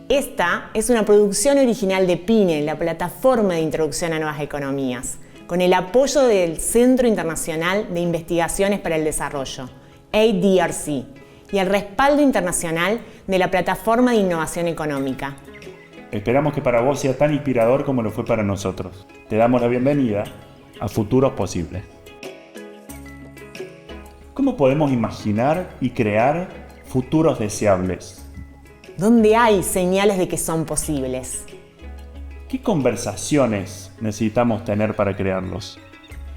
Esta es una producción original de PINE, la plataforma de introducción a nuevas economías, con el apoyo del Centro Internacional de Investigaciones para el Desarrollo, ADRC, y el respaldo internacional de la Plataforma de Innovación Económica. Esperamos que para vos sea tan inspirador como lo fue para nosotros. Te damos la bienvenida a Futuros Posibles. ¿Cómo podemos imaginar y crear futuros deseables? ¿Dónde hay señales de que son posibles? ¿Qué conversaciones necesitamos tener para crearlos?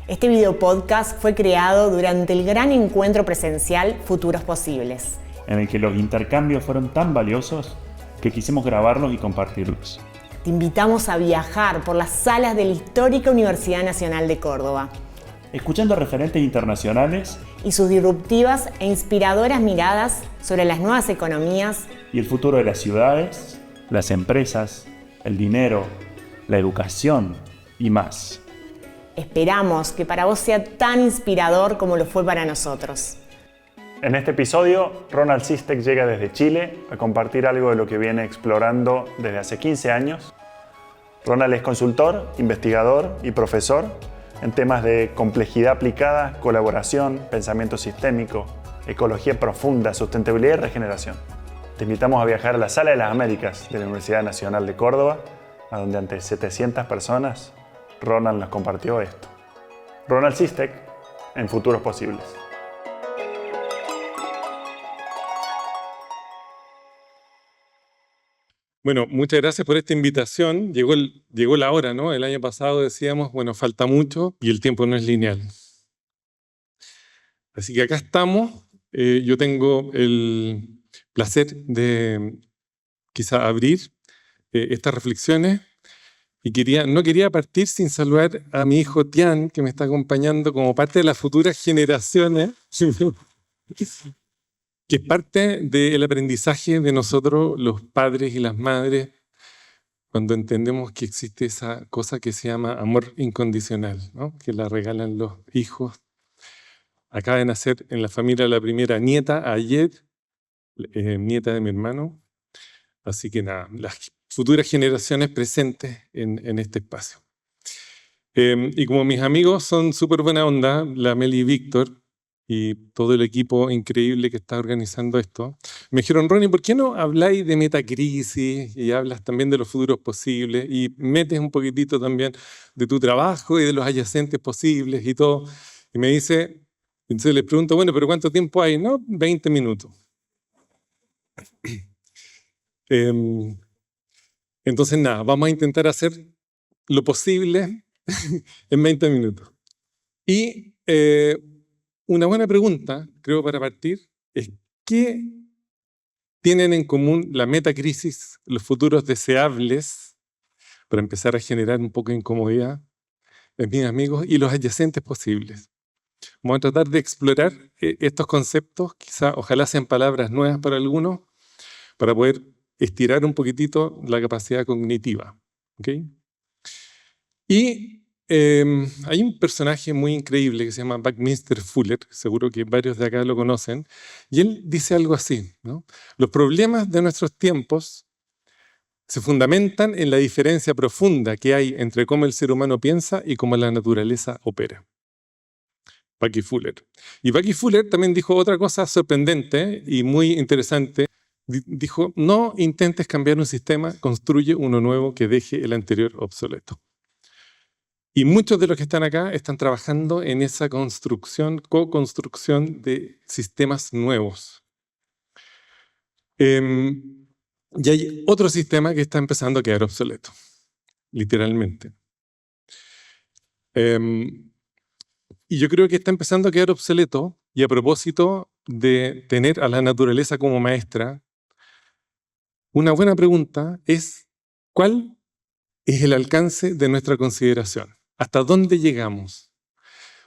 Este video podcast fue creado durante el gran encuentro presencial Futuros Posibles, en el que los intercambios fueron tan valiosos que quisimos grabarlos y compartirlos. Te invitamos a viajar por las salas de la histórica Universidad Nacional de Córdoba, escuchando a referentes internacionales y sus disruptivas e inspiradoras miradas sobre las nuevas economías y el futuro de las ciudades, las empresas, el dinero, la educación y más. Esperamos que para vos sea tan inspirador como lo fue para nosotros. En este episodio, Ronald Sistek llega desde Chile a compartir algo de lo que viene explorando desde hace 15 años. Ronald es consultor, investigador y profesor en temas de complejidad aplicada, colaboración, pensamiento sistémico, ecología profunda, sustentabilidad y regeneración. Te invitamos a viajar a la Sala de las Américas de la Universidad Nacional de Córdoba, a donde ante 700 personas, Ronald nos compartió esto. Ronald Sistek en Futuros Posibles. Bueno, muchas gracias por esta invitación. Llegó la hora, ¿no? El año pasado decíamos, bueno, falta mucho y el tiempo no es lineal. Así que acá estamos. Yo tengo el placer de quizá abrir estas reflexiones y no quería partir sin saludar a mi hijo Tian, que me está acompañando como parte de las futuras generaciones, que es parte del aprendizaje de nosotros, los padres y las madres, cuando entendemos que existe esa cosa que se llama amor incondicional, ¿no? Que la regalan los hijos. Acaba de nacer en la familia la primera nieta ayer, nieta de mi hermano. Así que nada, las futuras generaciones presentes en este espacio. Y como mis amigos son súper buena onda, la Meli y Víctor, y todo el equipo increíble que está organizando esto, me dijeron, Ronnie, ¿por qué no habláis de metacrisis y hablas también de los futuros posibles y metes un poquitito también de tu trabajo y de los adyacentes posibles y todo? Y me dice, entonces les pregunto, bueno, ¿pero cuánto tiempo hay? No, 20 minutos. Entonces nada, vamos a intentar hacer lo posible en 20 minutos. Y una buena pregunta, creo, para partir, es ¿qué tienen en común la metacrisis, los futuros deseables, para empezar a generar un poco de incomodidad en mis amigos, y los adyacentes posibles? Vamos a tratar de explorar estos conceptos, quizá, ojalá sean palabras nuevas para algunos, para poder estirar un poquitito la capacidad cognitiva. ¿Okay? Y hay un personaje muy increíble que se llama Buckminster Fuller, seguro que varios de acá lo conocen, y él dice algo así, ¿no? Los problemas de nuestros tiempos se fundamentan en la diferencia profunda que hay entre cómo el ser humano piensa y cómo la naturaleza opera. Bucky Fuller. Y Bucky Fuller también dijo otra cosa sorprendente y muy interesante. Dijo, no intentes cambiar un sistema, construye uno nuevo que deje el anterior obsoleto. Y muchos de los que están acá están trabajando en esa construcción, co-construcción de sistemas nuevos. Y hay otro sistema que está empezando a quedar obsoleto, literalmente. Y yo creo que está empezando a quedar obsoleto, y a propósito de tener a la naturaleza como maestra, una buena pregunta es, ¿cuál es el alcance de nuestra consideración? ¿Hasta dónde llegamos?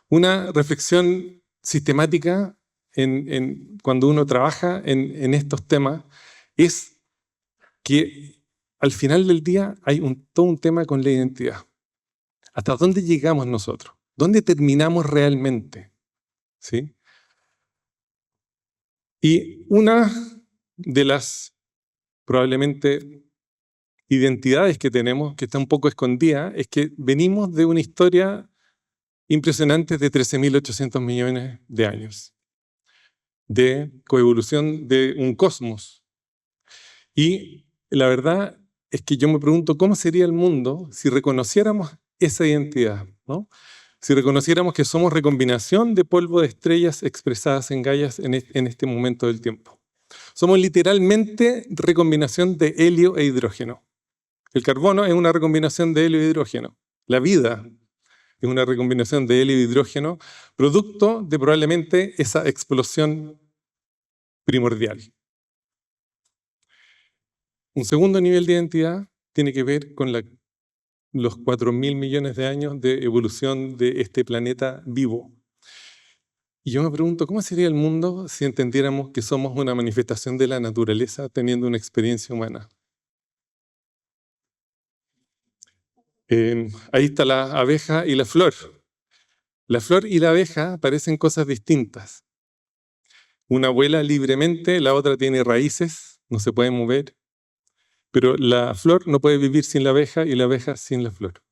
Una reflexión sistemática cuando uno trabaja en estos temas es que al final del día hay todo un tema con la identidad. ¿Hasta dónde llegamos nosotros? ¿Dónde terminamos realmente? ¿Sí? Y una de las probablemente identidades que tenemos, que está un poco escondida, es que venimos de una historia impresionante de 13.800 millones de años, de coevolución de un cosmos. Y la verdad es que yo me pregunto cómo sería el mundo si reconociéramos esa identidad, ¿no? Si reconociéramos que somos recombinación de polvo de estrellas expresadas en Gaia en este momento del tiempo. Somos literalmente recombinación de helio e hidrógeno. El carbono es una recombinación de helio e hidrógeno. La vida es una recombinación de helio e hidrógeno, producto de probablemente esa explosión primordial. Un segundo nivel de identidad tiene que ver con los 4.000 millones de años de evolución de este planeta vivo. Y yo me pregunto, ¿cómo sería el mundo si entendiéramos que somos una manifestación de la naturaleza teniendo una experiencia humana? Ahí está la abeja y la flor. La flor y la abeja parecen cosas distintas. Una vuela libremente, la otra tiene raíces, no se puede mover. Pero la flor no puede vivir sin la abeja y la abeja sin la flor.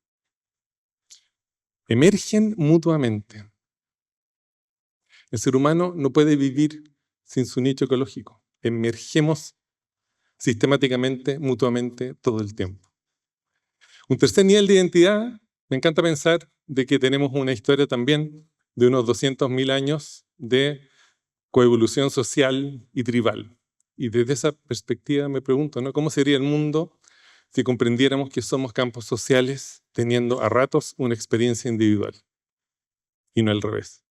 Emergen mutuamente. El ser humano no puede vivir sin su nicho ecológico. Emergemos sistemáticamente, mutuamente, todo el tiempo. Un tercer nivel de identidad, me encanta pensar de que tenemos una historia también de unos 200.000 años de coevolución social y tribal. Y desde esa perspectiva me pregunto, ¿no? ¿Cómo sería el mundo si comprendiéramos que somos campos sociales teniendo a ratos una experiencia individual? Y no al revés.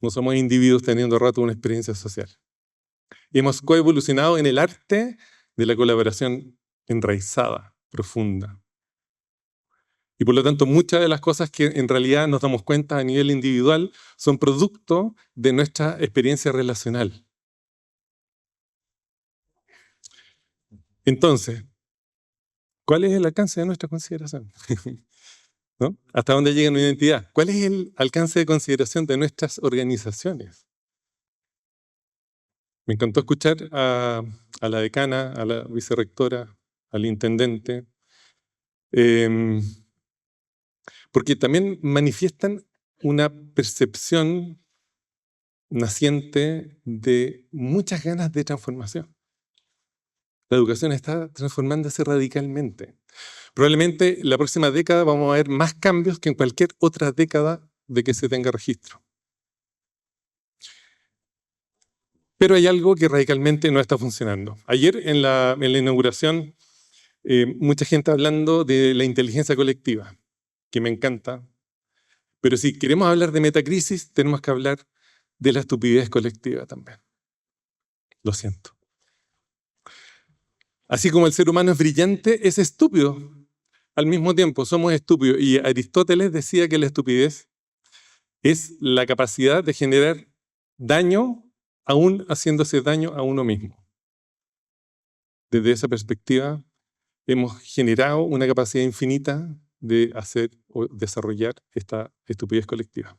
No somos individuos teniendo a ratos una experiencia social. Y hemos coevolucionado en el arte de la colaboración enraizada, profunda. Y por lo tanto, muchas de las cosas que en realidad nos damos cuenta a nivel individual son producto de nuestra experiencia relacional. Entonces, ¿cuál es el alcance de nuestra consideración? ¿No? ¿Hasta dónde llega una identidad? ¿Cuál es el alcance de consideración de nuestras organizaciones? Me encantó escuchar a la decana, a la vicerrectora, al intendente, porque también manifiestan una percepción naciente de muchas ganas de transformación. La educación está transformándose radicalmente. Probablemente la próxima década vamos a ver más cambios que en cualquier otra década de que se tenga registro. Pero hay algo que radicalmente no está funcionando. Ayer en la inauguración, mucha gente hablando de la inteligencia colectiva, que me encanta. Pero si queremos hablar de metacrisis, tenemos que hablar de la estupidez colectiva también. Lo siento. Así como el ser humano es brillante, es estúpido. Al mismo tiempo, somos estúpidos. Y Aristóteles decía que la estupidez es la capacidad de generar daño, aún haciéndose daño a uno mismo. Desde esa perspectiva, hemos generado una capacidad infinita de hacer o desarrollar esta estupidez colectiva.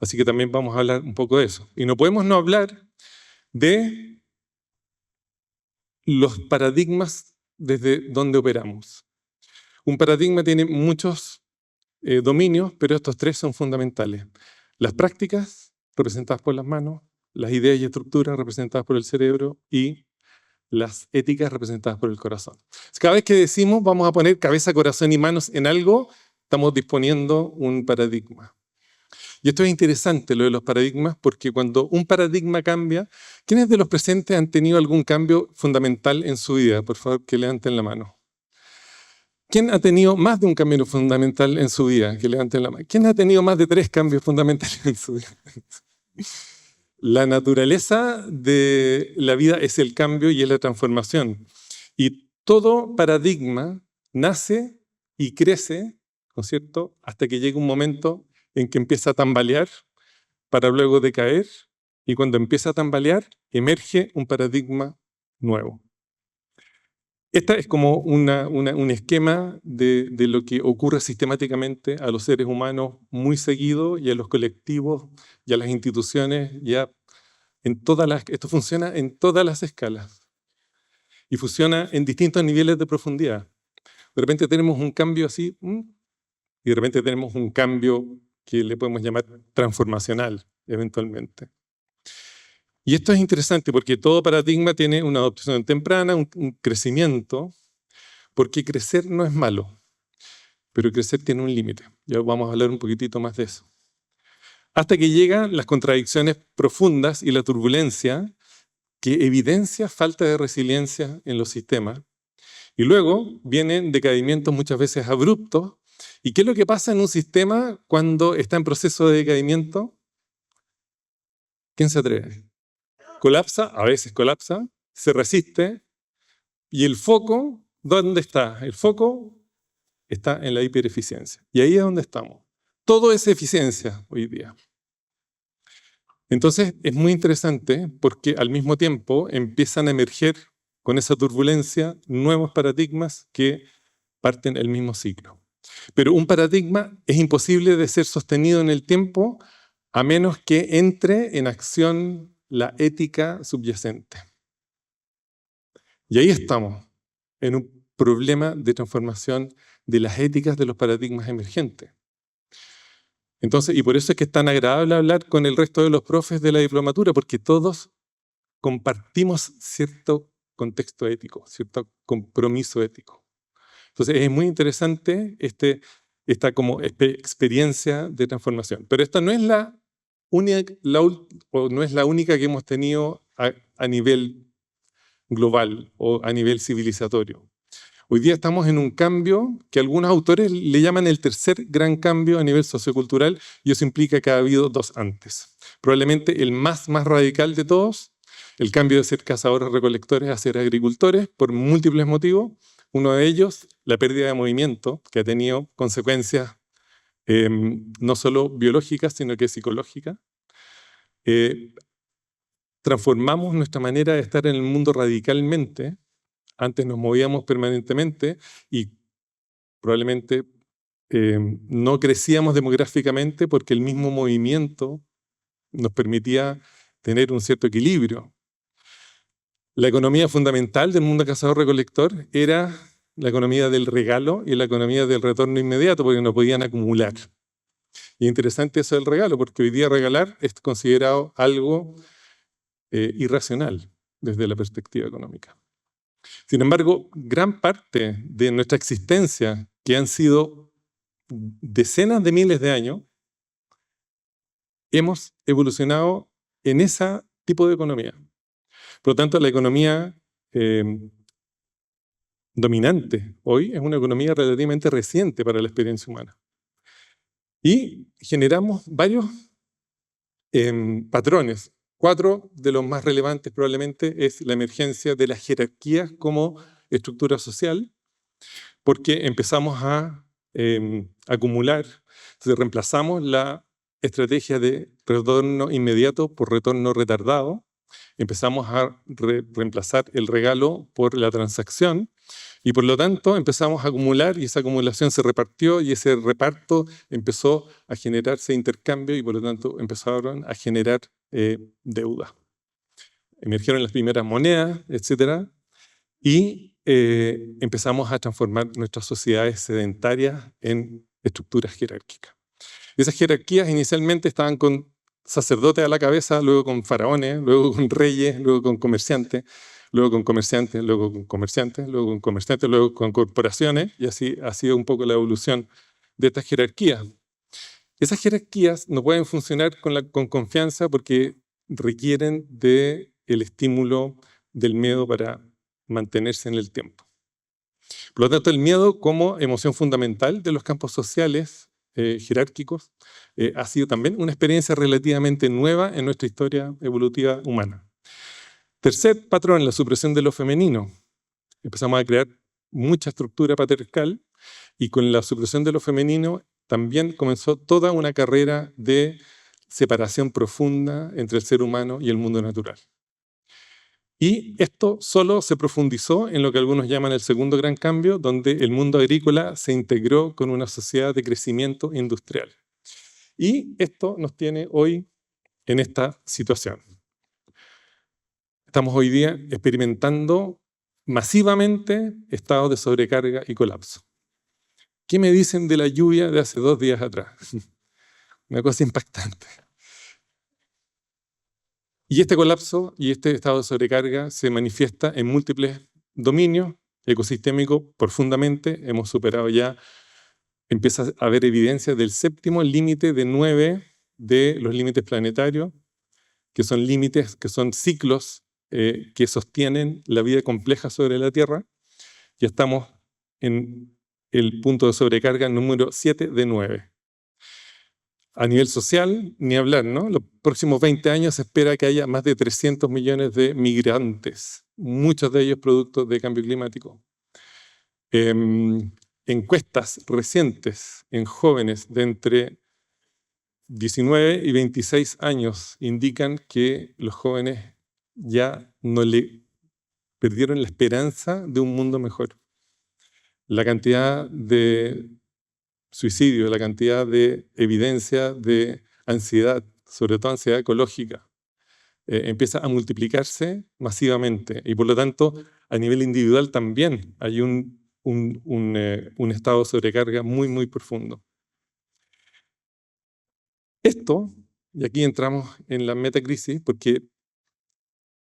Así que también vamos a hablar un poco de eso. Y no podemos no hablar de los paradigmas desde donde operamos. Un paradigma tiene muchos dominios, pero estos tres son fundamentales. Las prácticas, representadas por las manos, las ideas y estructuras, representadas por el cerebro, y las éticas, representadas por el corazón. Cada vez que decimos vamos a poner cabeza, corazón y manos en algo, estamos disponiendo un paradigma. Y esto es interesante, lo de los paradigmas, porque cuando un paradigma cambia, ¿quiénes de los presentes han tenido algún cambio fundamental en su vida? Por favor, que levanten la mano. ¿Quién ha tenido más de un cambio fundamental en su vida? Que levanten la mano. ¿Quién ha tenido más de 3 cambios fundamentales en su vida? La naturaleza de la vida es el cambio y es la transformación. Y todo paradigma nace y crece, ¿no es cierto?, hasta que llega un momento en que empieza a tambalear para luego decaer, y cuando empieza a tambalear, emerge un paradigma nuevo. Esta es como un esquema de lo que ocurre sistemáticamente a los seres humanos muy seguido, y a los colectivos y a las instituciones, esto funciona en todas las escalas. y funciona en distintos niveles de profundidad. De repente tenemos un cambio así, y de repente tenemos un cambio que le podemos llamar transformacional, eventualmente. Y esto es interesante porque todo paradigma tiene una adopción temprana, un crecimiento, porque crecer no es malo, pero crecer tiene un límite. Ya vamos a hablar un poquitito más de eso. Hasta que llegan las contradicciones profundas y la turbulencia que evidencia falta de resiliencia en los sistemas. Y luego vienen decaimientos muchas veces abruptos. ¿Y qué es lo que pasa en un sistema cuando está en proceso de decaimiento? ¿Quién se atreve? Colapsa, a veces colapsa, se resiste. ¿Y el foco dónde está? El foco está en la hipereficiencia. Y ahí es donde estamos. Todo es eficiencia hoy día. Entonces es muy interesante porque al mismo tiempo empiezan a emerger con esa turbulencia nuevos paradigmas que parten el mismo ciclo. Pero un paradigma es imposible de ser sostenido en el tiempo a menos que entre en acción la ética subyacente. Y ahí estamos, en un problema de transformación de las éticas de los paradigmas emergentes. Entonces, y por eso es que es tan agradable hablar con el resto de los profes de la diplomatura, porque todos compartimos cierto contexto ético, cierto compromiso ético. Entonces, es muy interesante esta como experiencia de transformación. Pero esta no es la única que hemos tenido a nivel global o a nivel civilizatorio. Hoy día estamos en un cambio que algunos autores le llaman el tercer gran cambio a nivel sociocultural, y eso implica que ha habido dos antes. Probablemente el más radical de todos, el cambio de ser cazadores-recolectores a ser agricultores, por múltiples motivos. Uno de ellos, la pérdida de movimiento, que ha tenido consecuencias no solo biológicas, sino que psicológicas. Transformamos nuestra manera de estar en el mundo radicalmente. Antes nos movíamos permanentemente y probablemente no crecíamos demográficamente porque el mismo movimiento nos permitía tener un cierto equilibrio. La economía fundamental del mundo cazador-recolector era la economía del regalo y la economía del retorno inmediato, porque no podían acumular. Y interesante eso del regalo, porque hoy día regalar es considerado algo irracional desde la perspectiva económica. Sin embargo, gran parte de nuestra existencia, que han sido decenas de miles de años, hemos evolucionado en ese tipo de economía. Por lo tanto, la economía dominante hoy es una economía relativamente reciente para la experiencia humana. Y generamos varios patrones. 4 de los más relevantes probablemente es la emergencia de las jerarquías como estructura social, porque empezamos a acumular, entonces reemplazamos la estrategia de retorno inmediato por retorno retardado, empezamos a reemplazar el regalo por la transacción, y por lo tanto empezamos a acumular, y esa acumulación se repartió, y ese reparto empezó a generarse intercambio, y por lo tanto empezaron a generar deuda. Emergieron las primeras monedas, etc. Y empezamos a transformar nuestras sociedades sedentarias en estructuras jerárquicas. Esas jerarquías inicialmente estaban con sacerdotes a la cabeza, luego con faraones, luego con reyes, luego con comerciantes, luego con comerciantes, luego con comerciantes, luego con comerciantes, luego con corporaciones, y así ha sido un poco la evolución de estas jerarquías. Esas jerarquías no pueden funcionar con confianza porque requieren del estímulo del miedo para mantenerse en el tiempo. Por lo tanto, el miedo como emoción fundamental de los campos sociales jerárquicos ha sido también una experiencia relativamente nueva en nuestra historia evolutiva humana. Tercer patrón, la supresión de lo femenino. Empezamos a crear mucha estructura patriarcal, y con la supresión de lo femenino también comenzó toda una carrera de separación profunda entre el ser humano y el mundo natural. Y esto solo se profundizó en lo que algunos llaman el segundo gran cambio, donde el mundo agrícola se integró con una sociedad de crecimiento industrial. Y esto nos tiene hoy en esta situación. Estamos hoy día experimentando masivamente estados de sobrecarga y colapso. ¿Qué me dicen de la lluvia de hace 2 días atrás? Una cosa impactante. Y este colapso y este estado de sobrecarga se manifiesta en múltiples dominios ecosistémicos profundamente. Hemos superado ya, empieza a haber evidencia del 7º límite de 9 de los límites planetarios, que son límites, que son ciclos que sostienen la vida compleja sobre la Tierra. Ya estamos en el punto de sobrecarga número 7 de 9. A nivel social, ni hablar, ¿no? Los próximos 20 años se espera que haya más de 300 millones de migrantes, muchos de ellos productos de cambio climático. Encuestas recientes en jóvenes de entre 19 y 26 años indican que los jóvenes ya no le perdieron la esperanza de un mundo mejor. La cantidad de suicidio, la cantidad de evidencia de ansiedad, sobre todo ansiedad ecológica, empieza a multiplicarse masivamente y por lo tanto a nivel individual también hay un estado de sobrecarga muy, muy profundo. Esto, y aquí entramos en la metacrisis, porque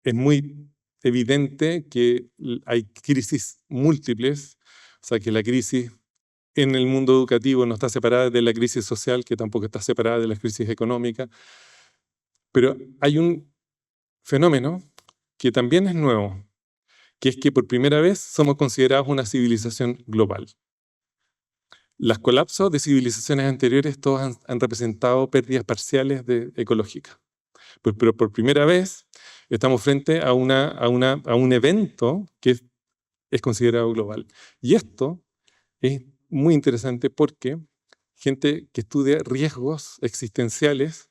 es muy evidente que hay crisis múltiples, o sea que la crisis en el mundo educativo no está separada de la crisis social, que tampoco está separada de la crisis económica, pero hay un fenómeno que también es nuevo, que es que por primera vez somos considerados una civilización global. Los colapsos de civilizaciones anteriores todos han representado pérdidas parciales ecológicas. Pero por primera vez estamos frente a un evento que es considerado global. Y esto es muy interesante porque gente que estudia riesgos existenciales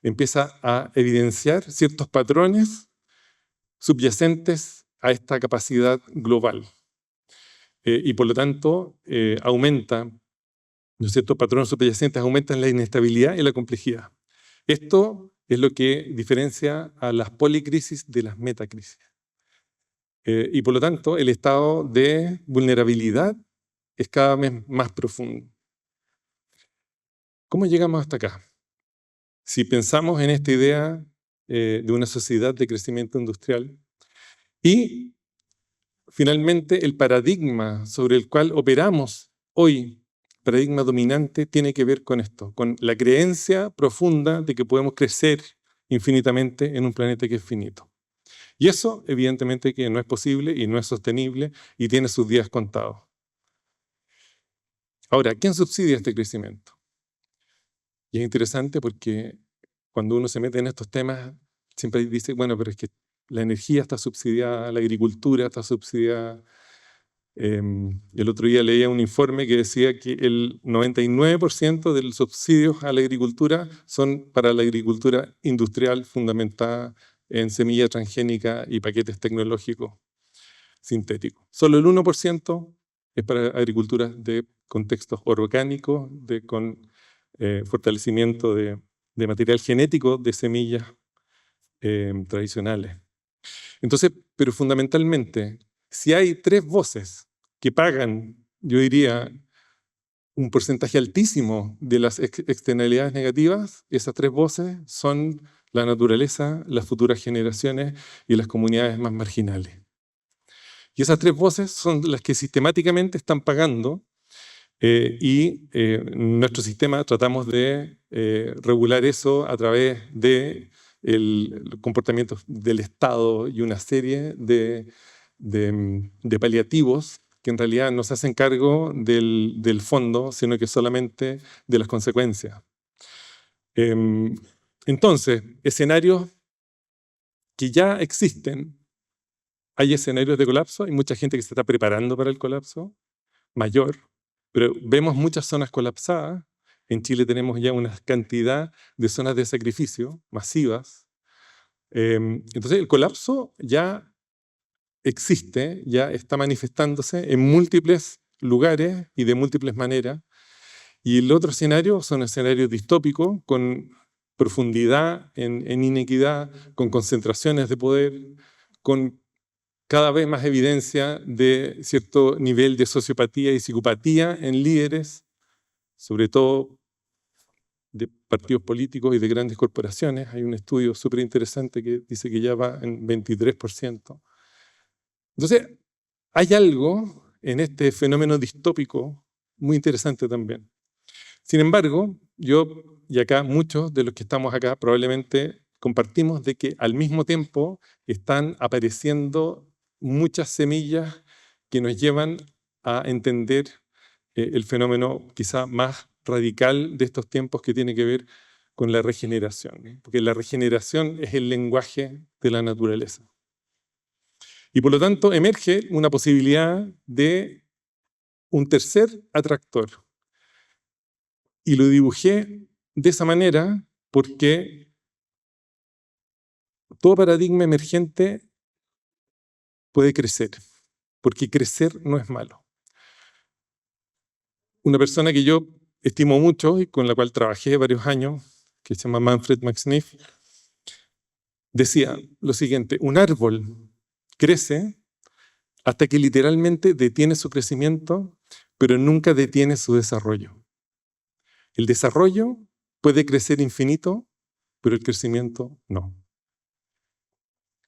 empieza a evidenciar ciertos patrones subyacentes a esta capacidad global. Y por lo tanto aumentan, ¿no es cierto? Patrones subyacentes aumentan la inestabilidad y la complejidad. Esto es lo que diferencia a las policrisis de las metacrisis. Y por lo tanto, el estado de vulnerabilidad es cada vez más profundo. ¿Cómo llegamos hasta acá? Si pensamos en esta idea de una sociedad de crecimiento industrial y finalmente el paradigma sobre el cual operamos hoy, paradigma dominante, tiene que ver con esto, con la creencia profunda de que podemos crecer infinitamente en un planeta que es finito. Y eso evidentemente que no es posible y no es sostenible y tiene sus días contados. Ahora, ¿quién subsidia este crecimiento? Y es interesante porque cuando uno se mete en estos temas, siempre dice, bueno, pero es que la energía está subsidiada, la agricultura está subsidiada. El otro día leía un informe que decía que el 99% de los subsidios a la agricultura son para la agricultura industrial fundamentada en semilla transgénica y paquetes tecnológicos sintéticos. Solo el 1% es para agricultura de contextos orgánicos, con fortalecimiento de material genético de semillas tradicionales. Entonces, pero fundamentalmente, si hay 3 voces que pagan, yo diría, un porcentaje altísimo de las externalidades negativas, esas 3 voces son la naturaleza, las futuras generaciones y las comunidades más marginales. Y esas 3 voces son las que sistemáticamente están pagando y nuestro sistema tratamos de regular eso a través de el comportamiento del Estado y una serie de paliativos que en realidad no se hacen cargo del fondo, sino que solamente de las consecuencias. Entonces, escenarios que ya existen, hay escenarios de colapso, hay mucha gente que se está preparando para el colapso mayor, pero vemos muchas zonas colapsadas. En Chile tenemos ya una cantidad de zonas de sacrificio masivas. Entonces el colapso ya existe, ya está manifestándose en múltiples lugares y de múltiples maneras. Y el otro escenario son escenarios distópicos con profundidad en inequidad, con concentraciones de poder, con cada vez más evidencia de cierto nivel de sociopatía y psicopatía en líderes, sobre todo de partidos políticos y de grandes corporaciones. Hay un estudio súper interesante que dice que ya va en 23%. Entonces, hay algo en este fenómeno distópico muy interesante también. Sin embargo, yo y acá muchos de los que estamos acá probablemente compartimos de que al mismo tiempo están apareciendo muchas semillas que nos llevan a entender el fenómeno quizá más radical de estos tiempos, que tiene que ver con la regeneración, porque la regeneración es el lenguaje de la naturaleza. Y por lo tanto emerge una posibilidad de un tercer atractor. Y lo dibujé de esa manera porque todo paradigma emergente puede crecer, porque crecer no es malo. Una persona que yo estimo mucho y con la cual trabajé varios años, que se llama Manfred Max Neef, decía lo siguiente: un árbol crece hasta que literalmente detiene su crecimiento, pero nunca detiene su desarrollo. El desarrollo puede crecer infinito, pero el crecimiento no.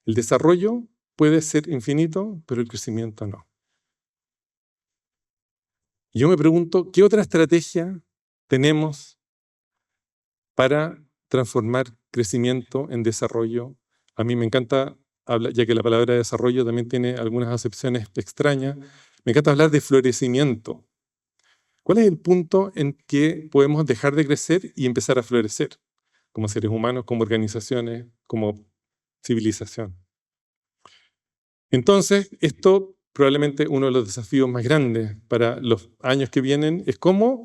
El desarrollo puede ser infinito, pero el crecimiento no. Y yo me pregunto, ¿qué otra estrategia tenemos para transformar crecimiento en desarrollo? A mí me encanta hablar, ya que la palabra desarrollo también tiene algunas acepciones extrañas, me encanta hablar de florecimiento. ¿Cuál es el punto en que podemos dejar de crecer y empezar a florecer? Como seres humanos, como organizaciones, como civilización. Entonces, esto probablemente uno de los desafíos más grandes para los años que vienen es cómo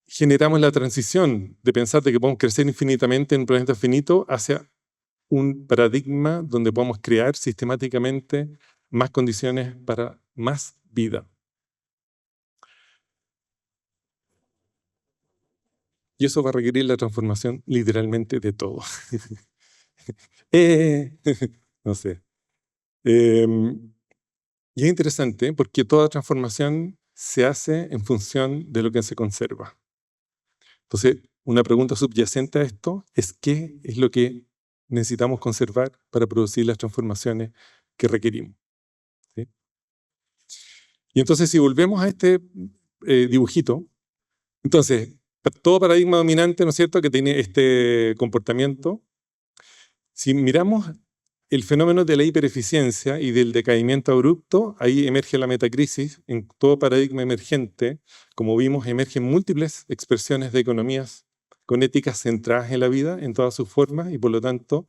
generamos la transición de pensar de que podemos crecer infinitamente en un planeta finito hacia un paradigma donde podamos crear sistemáticamente más condiciones para más vida. Y eso va a requerir la transformación literalmente de todo. No sé. Y es interesante porque toda transformación se hace en función de lo que se conserva. Entonces, una pregunta subyacente a esto es: ¿qué es lo que necesitamos conservar para producir las transformaciones que requerimos? ¿Sí? Y entonces, si volvemos a este dibujito, entonces, todo paradigma dominante, ¿no es cierto?, que tiene este comportamiento, si miramos el fenómeno de la hipereficiencia y del decaimiento abrupto, ahí emerge la metacrisis. En todo paradigma emergente, como vimos, emergen múltiples expresiones de economías con éticas centradas en la vida, en todas sus formas, y por lo tanto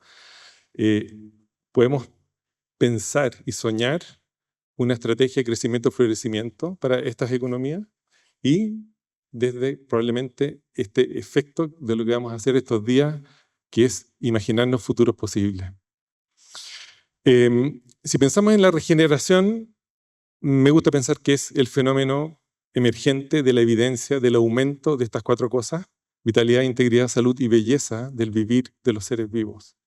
podemos pensar y soñar una estrategia de crecimiento-florecimiento para estas economías, y desde probablemente este efecto de lo que vamos a hacer estos días, que es imaginarnos futuros posibles. Si pensamos en la regeneración, me gusta pensar que es el fenómeno emergente de la evidencia del aumento de estas cuatro cosas: vitalidad, integridad, salud y belleza del vivir de los seres vivos.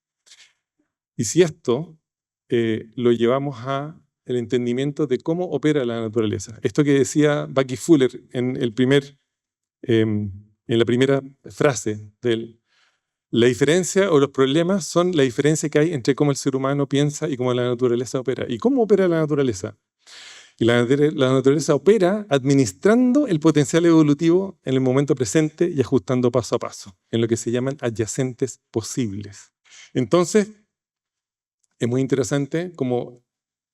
Y si esto lo llevamos a el entendimiento de cómo opera la naturaleza, esto que decía Bucky Fuller en la primera frase del... La diferencia o los problemas son la diferencia que hay entre cómo el ser humano piensa y cómo la naturaleza opera. ¿Y cómo opera la naturaleza? Y la naturaleza opera administrando el potencial evolutivo en el momento presente y ajustando paso a paso, en lo que se llaman adyacentes posibles. Entonces, es muy interesante cómo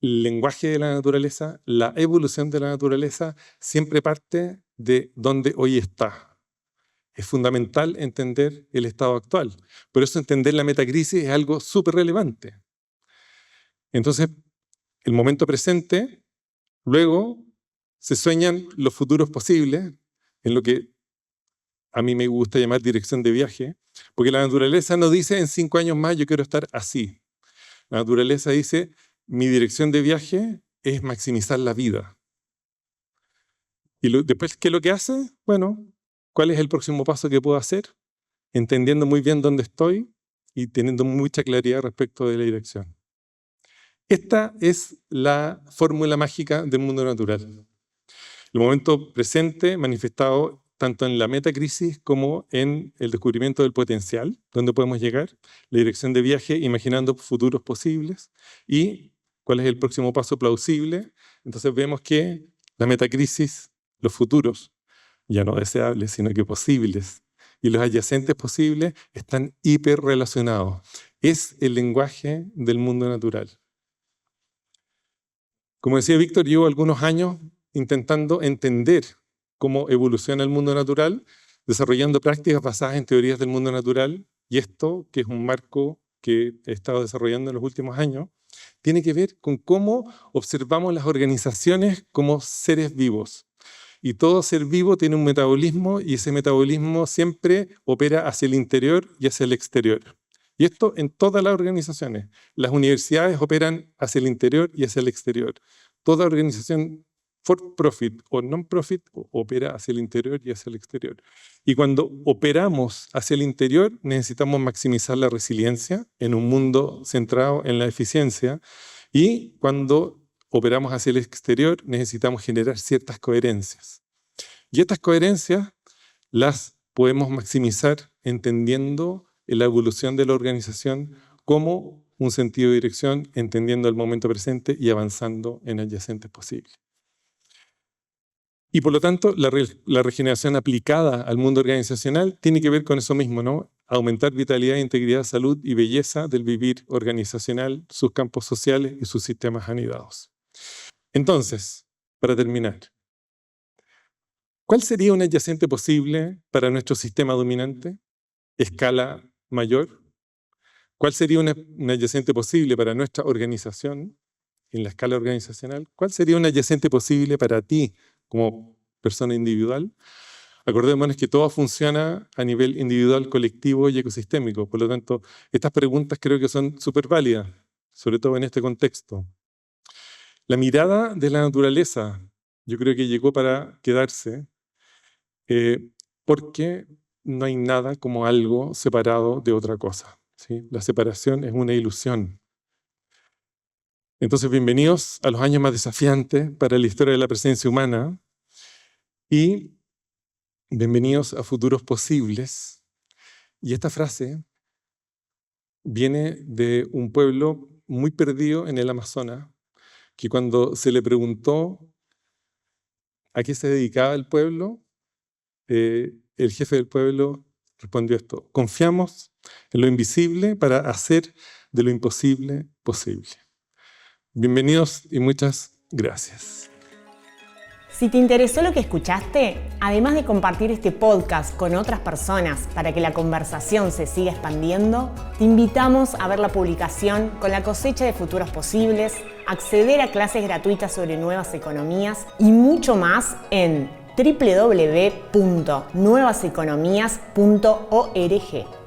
el lenguaje de la naturaleza, la evolución de la naturaleza, siempre parte de donde hoy está. Es fundamental entender el estado actual. Por eso entender la metacrisis es algo súper relevante. Entonces, el momento presente, luego se sueñan los futuros posibles, en lo que a mí me gusta llamar dirección de viaje, porque la naturaleza no dice en 5 años más yo quiero estar así. La naturaleza dice mi dirección de viaje es maximizar la vida. Y después, ¿qué es lo que hace? Bueno, ¿cuál es el próximo paso que puedo hacer? Entendiendo muy bien dónde estoy y teniendo mucha claridad respecto de la dirección. Esta es la fórmula mágica del mundo natural. El momento presente manifestado tanto en la metacrisis como en el descubrimiento del potencial, donde podemos llegar, la dirección de viaje imaginando futuros posibles y cuál es el próximo paso plausible. Entonces vemos que la metacrisis, los futuros, ya no deseables, sino que posibles, y los adyacentes posibles están hiperrelacionados. Es el lenguaje del mundo natural. Como decía Víctor, llevo algunos años intentando entender cómo evoluciona el mundo natural, desarrollando prácticas basadas en teorías del mundo natural, y esto, que es un marco que he estado desarrollando en los últimos años, tiene que ver con cómo observamos las organizaciones como seres vivos. Y todo ser vivo tiene un metabolismo, y ese metabolismo siempre opera hacia el interior y hacia el exterior. Y esto en todas las organizaciones. Las universidades operan hacia el interior y hacia el exterior. Toda organización for profit o non-profit opera hacia el interior y hacia el exterior. Y cuando operamos hacia el interior, necesitamos maximizar la resiliencia en un mundo centrado en la eficiencia. Y cuando operamos hacia el exterior, necesitamos generar ciertas coherencias. Y estas coherencias las podemos maximizar entendiendo la evolución de la organización como un sentido de dirección, entendiendo el momento presente y avanzando en adyacentes posibles. Y por lo tanto, la regeneración aplicada al mundo organizacional tiene que ver con eso mismo, ¿no? Aumentar vitalidad, integridad, salud y belleza del vivir organizacional, sus campos sociales y sus sistemas anidados. Entonces, para terminar, ¿cuál sería un adyacente posible para nuestro sistema dominante? ¿Escala mayor? ¿Cuál sería un adyacente posible para nuestra organización en la escala organizacional? ¿Cuál sería un adyacente posible para ti como persona individual? Acordémonos que todo funciona a nivel individual, colectivo y ecosistémico. Por lo tanto, estas preguntas creo que son súper válidas, sobre todo en este contexto. La mirada de la naturaleza, yo creo que llegó para quedarse, porque no hay nada como algo separado de otra cosa, ¿sí? La separación es una ilusión. Entonces, bienvenidos a los años más desafiantes para la historia de la presencia humana y bienvenidos a futuros posibles. Y esta frase viene de un pueblo muy perdido en el Amazonas, que cuando se le preguntó a qué se dedicaba el pueblo, el jefe del pueblo respondió esto: confiamos en lo invisible para hacer de lo imposible posible. Bienvenidos y muchas gracias. Si te interesó lo que escuchaste, además de compartir este podcast con otras personas para que la conversación se siga expandiendo, te invitamos a ver la publicación Con la cosecha de futuros posibles, acceder a clases gratuitas sobre nuevas economías y mucho más en www.nuevaseconomías.org.